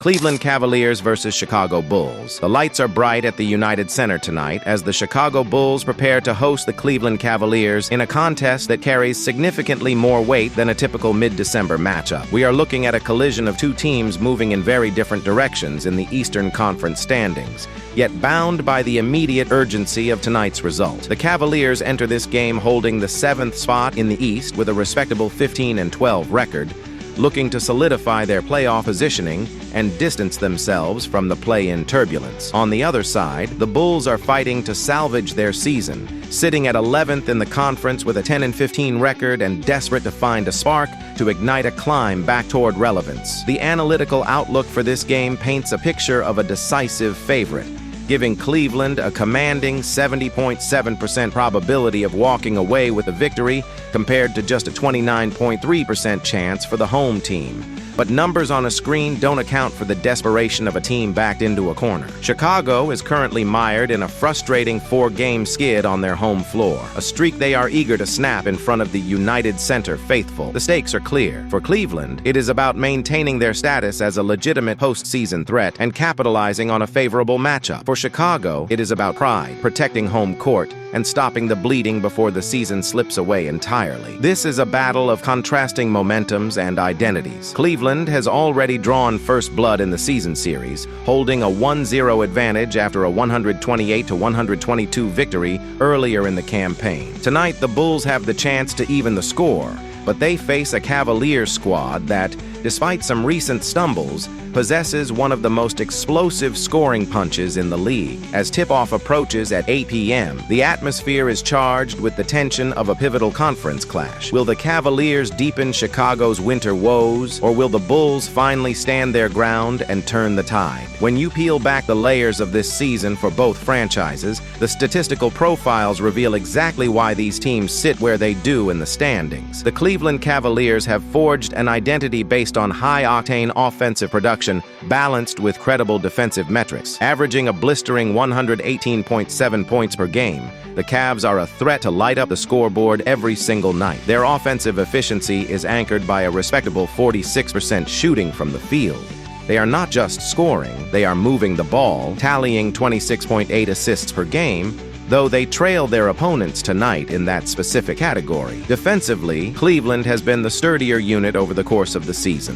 Cleveland Cavaliers versus Chicago Bulls. The lights are bright at the United Center tonight as the Chicago Bulls prepare to host the Cleveland Cavaliers in a contest that carries significantly more weight than a typical mid-December matchup. We are looking at a collision of two teams moving in very different directions in the Eastern Conference standings, yet bound by the immediate urgency of tonight's result. The Cavaliers enter this game holding the 7th spot in the East with a respectable 15-12 record, looking to solidify their playoff positioning and distance themselves from the play-in turbulence. On the other side, the Bulls are fighting to salvage their season, sitting at 11th in the conference with a 10-15 record and desperate to find a spark to ignite a climb back toward relevance. The analytical outlook for this game paints a picture of a decisive favorite, giving Cleveland a commanding 70.7% probability of walking away with a victory compared to just a 29.3% chance for the home team. But numbers on a screen don't account for the desperation of a team backed into a corner. Chicago is currently mired in a frustrating 4-game skid on their home floor, a streak they are eager to snap in front of the United Center faithful. The stakes are clear. For Cleveland, it is about maintaining their status as a legitimate postseason threat and capitalizing on a favorable matchup. For Chicago, it is about pride, protecting home court, and stopping the bleeding before the season slips away entirely. This is a battle of contrasting momentums and identities. Cleveland has already drawn first blood in the season series, holding a 1-0 advantage after a 128-122 victory earlier in the campaign. Tonight, the Bulls have the chance to even the score, but they face a Cavaliers squad that, despite some recent stumbles, possesses one of the most explosive scoring punches in the league. As tip-off approaches at 8 p.m., the atmosphere is charged with the tension of a pivotal conference clash. Will the Cavaliers deepen Chicago's winter woes, or will the Bulls finally stand their ground and turn the tide? When you peel back the layers of this season for both franchises, the statistical profiles reveal exactly why these teams sit where they do in the standings. The Cleveland Cavaliers have forged an identity based on high-octane offensive production balanced with credible defensive metrics. Averaging a blistering 118.7 points per game, the Cavs are a threat to light up the scoreboard every single night. Their offensive efficiency is anchored by a respectable 46% shooting from the field. They are not just scoring, they are moving the ball, tallying 26.8 assists per game, though they trail their opponents tonight in that specific category. Defensively, Cleveland has been the sturdier unit over the course of the season,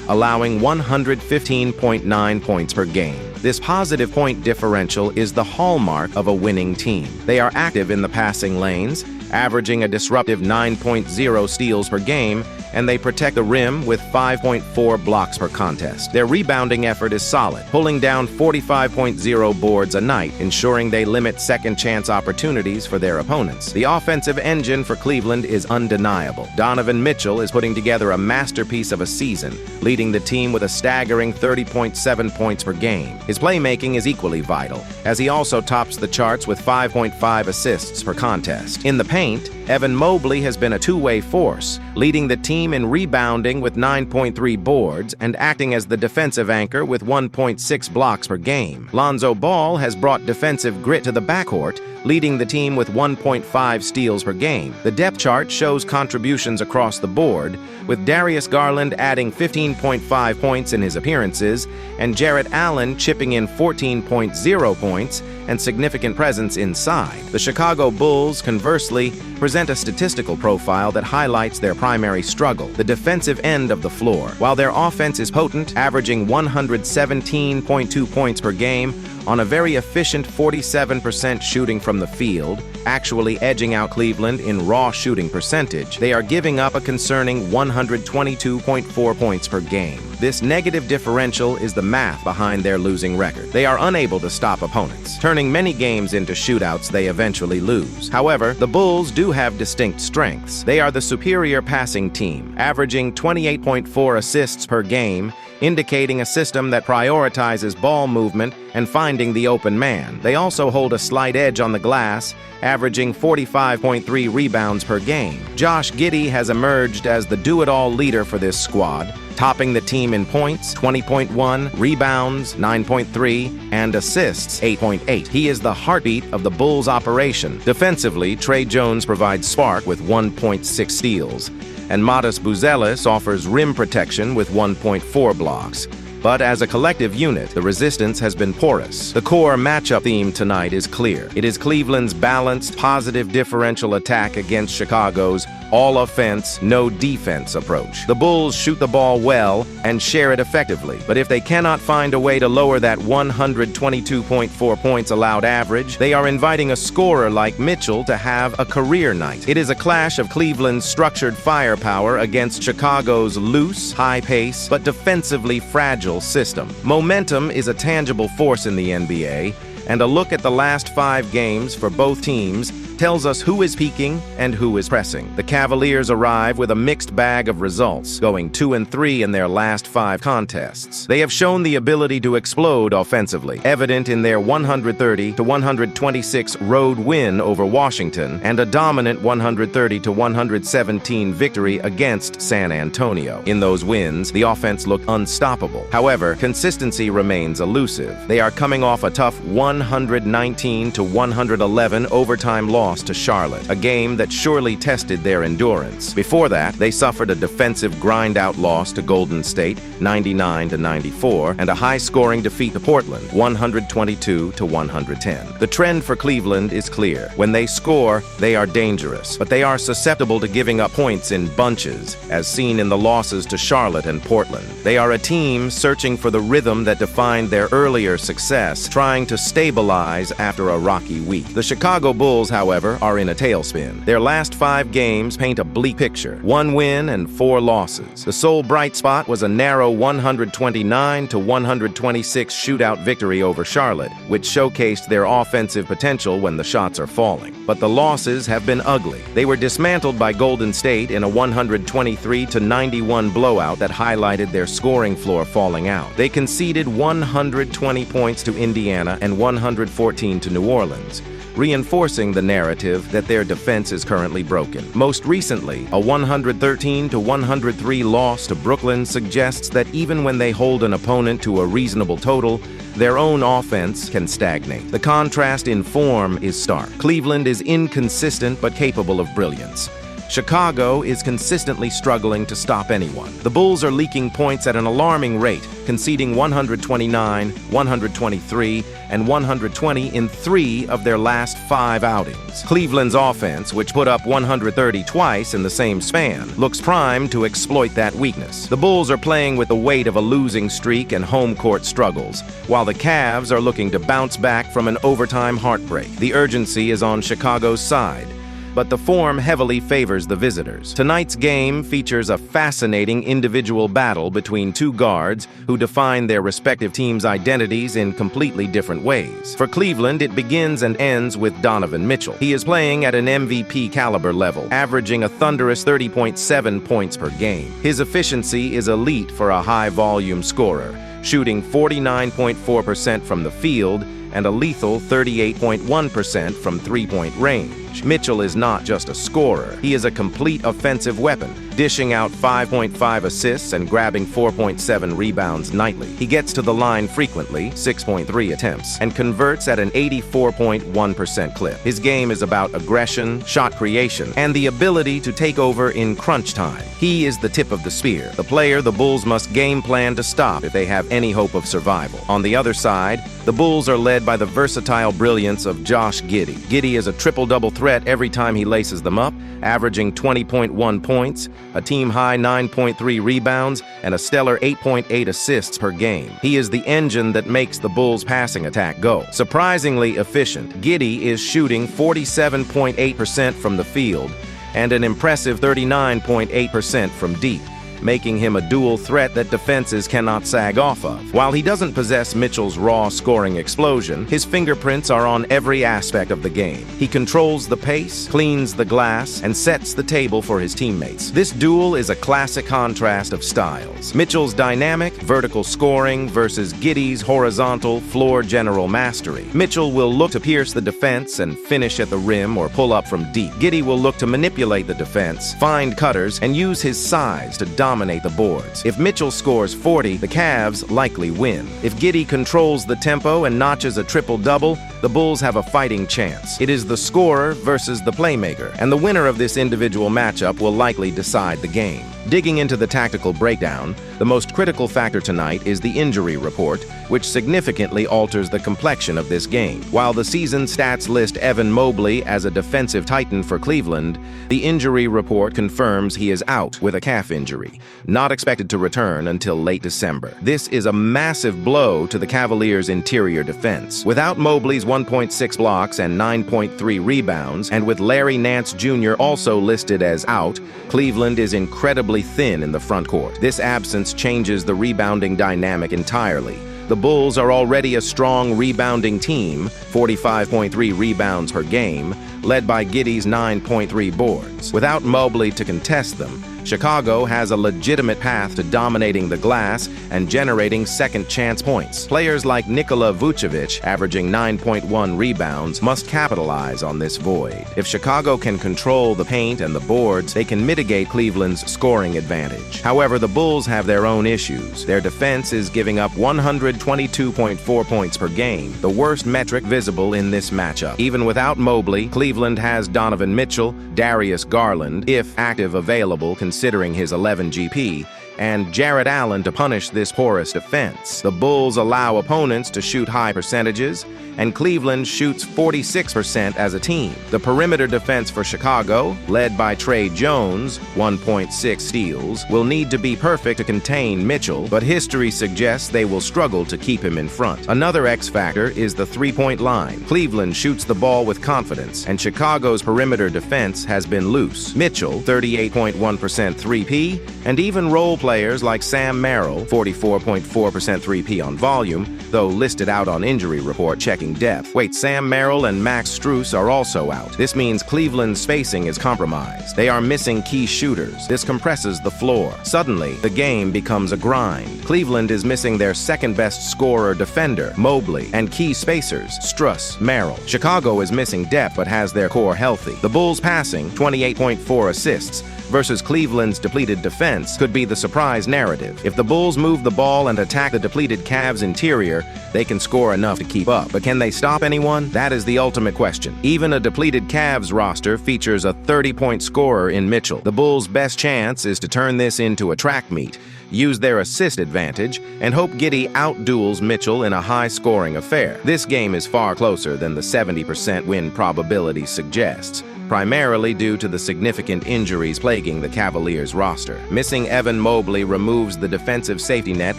allowing 115.9 points per game. This positive point differential is the hallmark of a winning team. They are active in the passing lanes, averaging a disruptive 9.0 steals per game, and they protect the rim with 5.4 blocks per contest. Their rebounding effort is solid, pulling down 45.0 boards a night, ensuring they limit second-chance opportunities for their opponents. The offensive engine for Cleveland is undeniable. Donovan Mitchell is putting together a masterpiece of a season, leading the team with a staggering 30.7 points per game. His playmaking is equally vital, as he also tops the charts with 5.5 assists per contest. In the paint, Evan Mobley has been a two-way force, leading the team in rebounding with 9.3 boards and acting as the defensive anchor with 1.6 blocks per game. Lonzo Ball has brought defensive grit to the backcourt, leading the team with 1.5 steals per game. The depth chart shows contributions across the board, with Darius Garland adding 15.5 points in his appearances and Jarrett Allen chipping in 14.0 points and significant presence inside. The Chicago Bulls, conversely, present a statistical profile that highlights their primary struggle, the defensive end of the floor. While their offense is potent, averaging 117.2 points per game on a very efficient 47% shooting from the field, actually edging out Cleveland in raw shooting percentage, they are giving up a concerning 122.4 points per game. This negative differential is the math behind their losing record. They are unable to stop opponents, turning many games into shootouts they eventually lose. However, the Bulls do have distinct strengths. They are the superior passing team, averaging 28.4 assists per game, indicating a system that prioritizes ball movement and finding the open man. They also hold a slight edge on the glass, averaging 45.3 rebounds per game. Josh Giddey has emerged as the do-it-all leader for this squad, topping the team in points, 20.1, rebounds, 9.3, and assists, 8.8. He is the heartbeat of the Bulls' operation. Defensively, Trey Jones provides spark with 1.6 steals, and Matas Buzelis offers rim protection with 1.4 blocks. But as a collective unit, the resistance has been porous. The core matchup theme tonight is clear. It is Cleveland's balanced, positive differential attack against Chicago's all-offense, no-defense approach. The Bulls shoot the ball well and share it effectively, but if they cannot find a way to lower that 122.4 points allowed average, they are inviting a scorer like Mitchell to have a career night. It is a clash of Cleveland's structured firepower against Chicago's loose, high-pace, but defensively fragile system. Momentum is a tangible force in the NBA, and a look at the last 5 games for both teams tells us who is peaking and who is pressing. The Cavaliers arrive with a mixed bag of results, going 2-3 in their last 5 contests. They have shown the ability to explode offensively, evident in their 130-126 road win over Washington and a dominant 130-117 victory against San Antonio. In those wins, the offense looked unstoppable. However, consistency remains elusive. They are coming off a tough 119-111 overtime loss to Charlotte, a game that surely tested their endurance. Before that, they suffered a defensive grind-out loss to Golden State, 99-94, and a high-scoring defeat to Portland, 122-110. The trend for Cleveland is clear. When they score, they are dangerous, but they are susceptible to giving up points in bunches, as seen in the losses to Charlotte and Portland. They are a team searching for the rhythm that defined their earlier success, trying to stabilize after a rocky week. The Chicago Bulls, however, are in a tailspin. Their last 5 games paint a bleak picture. 1 win and 4 losses. The sole bright spot was a narrow 129-126 shootout victory over Charlotte, which showcased their offensive potential when the shots are falling. But the losses have been ugly. They were dismantled by Golden State in a 123-91 blowout that highlighted their scoring floor falling out. They conceded 120 points to Indiana and 114 to New Orleans, reinforcing the narrative that their defense is currently broken. Most recently, a 113-103 loss to Brooklyn suggests that even when they hold an opponent to a reasonable total, their own offense can stagnate. The contrast in form is stark. Cleveland is inconsistent but capable of brilliance. Chicago is consistently struggling to stop anyone. The Bulls are leaking points at an alarming rate, conceding 129, 123, and 120 in 3 of their last 5 outings. Cleveland's offense, which put up 130 twice in the same span, looks primed to exploit that weakness. The Bulls are playing with the weight of a losing streak and home court struggles, while the Cavs are looking to bounce back from an overtime heartbreak. The urgency is on Chicago's side, but the form heavily favors the visitors. Tonight's game features a fascinating individual battle between 2 guards who define their respective teams' identities in completely different ways. For Cleveland, it begins and ends with Donovan Mitchell. He is playing at an MVP caliber level, averaging a thunderous 30.7 points per game. His efficiency is elite for a high-volume scorer, shooting 49.4% from the field and a lethal 38.1% from three-point range. Mitchell is not just a scorer. He is a complete offensive weapon, dishing out 5.5 assists and grabbing 4.7 rebounds nightly. He gets to the line frequently, 6.3 attempts, and converts at an 84.1% clip. His game is about aggression, shot creation, and the ability to take over in crunch time. He is the tip of the spear, the player the Bulls must game plan to stop if they have any hope of survival. On the other side, the Bulls are led by the versatile brilliance of Josh Giddey. Giddey is a triple-double threat every time he laces them up, averaging 20.1 points, a team-high 9.3 rebounds, and a stellar 8.8 assists per game. He is the engine that makes the Bulls' passing attack go. Surprisingly efficient, Giddey is shooting 47.8% from the field and an impressive 39.8% from deep, making him a dual threat that defenses cannot sag off of. While he doesn't possess Mitchell's raw scoring explosion, his fingerprints are on every aspect of the game. He controls the pace, cleans the glass, and sets the table for his teammates. This duel is a classic contrast of styles. Mitchell's dynamic, vertical scoring versus Giddey's horizontal, floor general mastery. Mitchell will look to pierce the defense and finish at the rim or pull up from deep. Giddey will look to manipulate the defense, find cutters, and use his size to dominate the boards. If Mitchell scores 40, the Cavs likely win. If Giddey controls the tempo and notches a triple-double, the Bulls have a fighting chance. It is the scorer versus the playmaker, and the winner of this individual matchup will likely decide the game. Digging into the tactical breakdown, the most critical factor tonight is the injury report, which significantly alters the complexion of this game. While the season stats list Evan Mobley as a defensive titan for Cleveland, the injury report confirms he is out with a calf injury, not expected to return until late December. This is a massive blow to the Cavaliers' interior defense. Without Mobley's 1.6 blocks and 9.3 rebounds, and with Larry Nance Jr. also listed as out, Cleveland is incredibly thin in the front court. This absence changes the rebounding dynamic entirely. The Bulls are already a strong rebounding team, 45.3 rebounds per game, led by Giddey's 9.3 boards. Without Mobley to contest them, Chicago has a legitimate path to dominating the glass and generating second-chance points. Players like Nikola Vucevic, averaging 9.1 rebounds, must capitalize on this void. If Chicago can control the paint and the boards, they can mitigate Cleveland's scoring advantage. However, the Bulls have their own issues. Their defense is giving up 122.4 points per game, the worst metric visible in this matchup. Even without Mobley, Cleveland has Donovan Mitchell, Darius Garland, if active available, considering his 11 GP, and Jarrett Allen to punish this porous defense. The Bulls allow opponents to shoot high percentages, and Cleveland shoots 46% as a team. The perimeter defense for Chicago, led by Trey Jones, 1.6 steals, will need to be perfect to contain Mitchell, but history suggests they will struggle to keep him in front. Another X factor is the three-point line. Cleveland shoots the ball with confidence, and Chicago's perimeter defense has been loose. Mitchell, 38.1% 3P, and even role players like Sam Merrill, 44.4% 3P on volume, though listed out on injury report checking depth. Wait, Sam Merrill and Max Strus are also out. This means Cleveland's spacing is compromised. They are missing key shooters. This compresses the floor. Suddenly, the game becomes a grind. Cleveland is missing their second-best scorer defender, Mobley, and key spacers, Strus, Merrill. Chicago is missing depth but has their core healthy. The Bulls passing, 28.4 assists, versus Cleveland's depleted defense could be the surprise narrative. If the Bulls move the ball and attack the depleted Cavs interior, they can score enough to keep up. But can they stop anyone? That is the ultimate question. Even a depleted Cavs roster features a 30-point scorer in Mitchell. The Bulls' best chance is to turn this into a track meet, use their assist advantage, and hope Giddey outduels Mitchell in a high-scoring affair. This game is far closer than the 70% win probability suggests, primarily due to the significant injuries plaguing the Cavaliers roster. Missing Evan Mobley removes the defensive safety net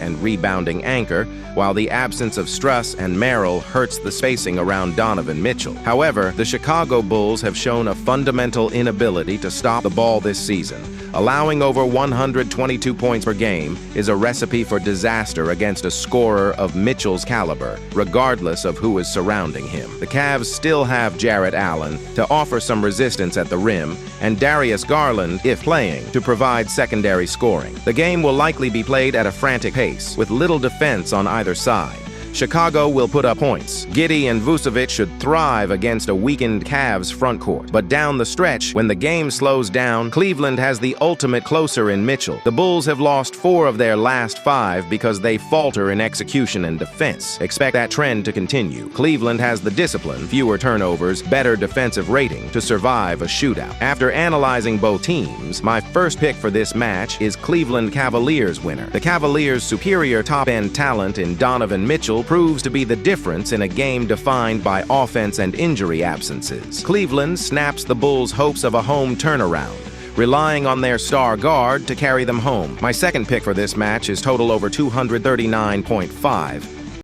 and rebounding anchor, while the absence of Strus and Merrill hurts the spacing around Donovan Mitchell. However, the Chicago Bulls have shown a fundamental inability to stop the ball this season. Allowing over 122 points per game is a recipe for disaster against a scorer of Mitchell's caliber, regardless of who is surrounding him. The Cavs still have Jarrett Allen to offer some resistance at the rim, and Darius Garland, if playing, to provide secondary scoring. The game will likely be played at a frantic pace, with little defense on either side. Chicago will put up points. Giddey and Vucevic should thrive against a weakened Cavs front court. But down the stretch, when the game slows down, Cleveland has the ultimate closer in Mitchell. The Bulls have lost 4 of their last 5 because they falter in execution and defense. Expect that trend to continue. Cleveland has the discipline, fewer turnovers, better defensive rating to survive a shootout. After analyzing both teams, my first pick for this match is Cleveland Cavaliers winner. The Cavaliers' superior top-end talent in Donovan Mitchell proves to be the difference in a game defined by offense and injury absences. Cleveland snaps the Bulls' hopes of a home turnaround, relying on their star guard to carry them home. My second pick for this match is total over 239.5.